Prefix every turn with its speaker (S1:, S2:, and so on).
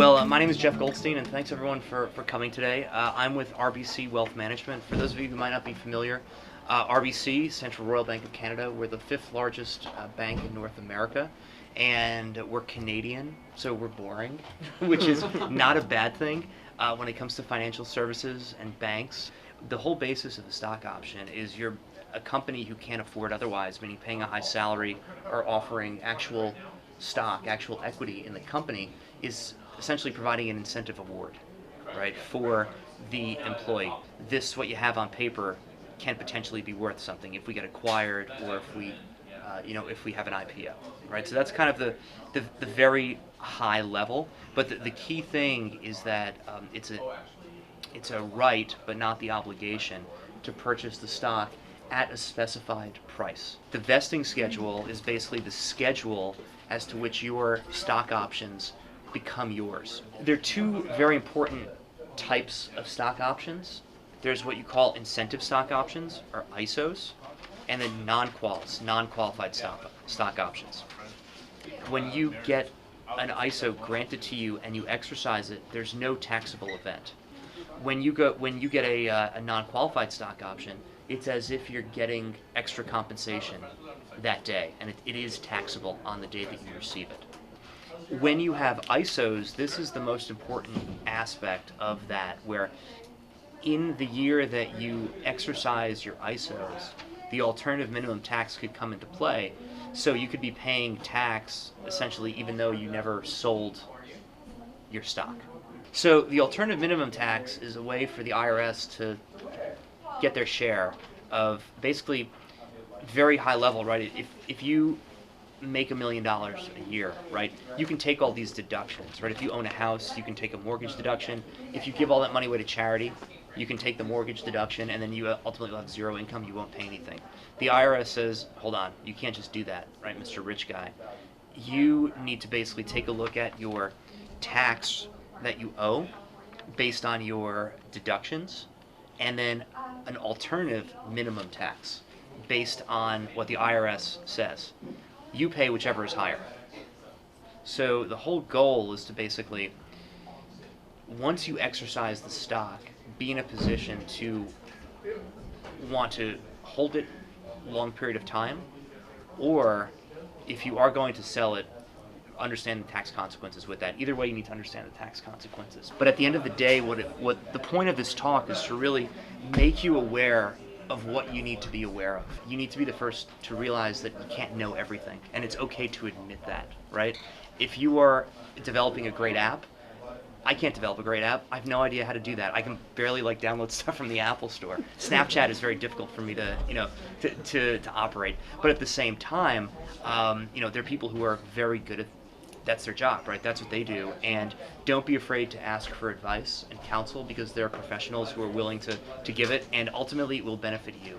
S1: Well, my name is Jeff Goldstein, and thanks everyone for coming today. I'm with RBC Wealth Management. For those of you who might not be familiar, RBC, Central Royal Bank of Canada, we're the fifth largest bank in North America, and we're Canadian, so we're boring, which is not a bad thing when it comes to financial services and banks. The whole basis of the stock option is you're a company who can't afford otherwise, meaning paying a high salary or offering actual stock, actual equity in the company, is essentially providing an incentive award, right, for the employee. This, what you have on paper, can potentially be worth something if we get acquired or if we, if we have an IPO, right? So that's kind of the very high level. But the key thing is that it's a right, but not the obligation, to purchase the stock at a specified price. The vesting schedule is basically the schedule as to which your stock options become yours. There are two very important types of stock options. There's what you call incentive stock options, or ISOs, and then non-qualified stock options. When you get an ISO granted to you and you exercise it, there's no taxable event. When you get a non-qualified stock option, it's as if you're getting extra compensation that day, and it is taxable on the day that you receive it. When you have ISOs, this is the most important aspect of that, where in the year that you exercise your ISOs, the alternative minimum tax could come into play, so you could be paying tax essentially even though you never sold your stock. So the alternative minimum tax is a way for the IRS to get their share of basically very high level, right? If you make $1 million a year, right, you can take all these deductions, right? If you own a house, you can take a mortgage deduction. If you give all that money away to charity, you can take the mortgage deduction, and then you ultimately will have zero income. You won't pay anything. The IRS says, hold on, you can't just do that, right, Mr. Rich Guy. You need to basically take a look at your tax that you owe based on your deductions, and then an alternative minimum tax based on what the IRS says. You pay whichever is higher. So the whole goal is to basically, once you exercise the stock, be in a position to want to hold it a long period of time, or if you are going to sell it, understand the tax consequences with that. Either way, you need to understand the tax consequences. But at the end of the day, what the point of this talk is to really make you aware of what you need to be aware of. You need to be the first to realize that you can't know everything, and it's okay to admit that, right? If you are developing a great app, I can't develop a great app. I have no idea how to do that. I can barely download stuff from the Apple Store. Snapchat is very difficult for me to operate. But at the same time, there are people who are very good at. That's their job, right? That's what they do. And don't be afraid to ask for advice and counsel, because there are professionals who are willing to give it, and ultimately it will benefit you.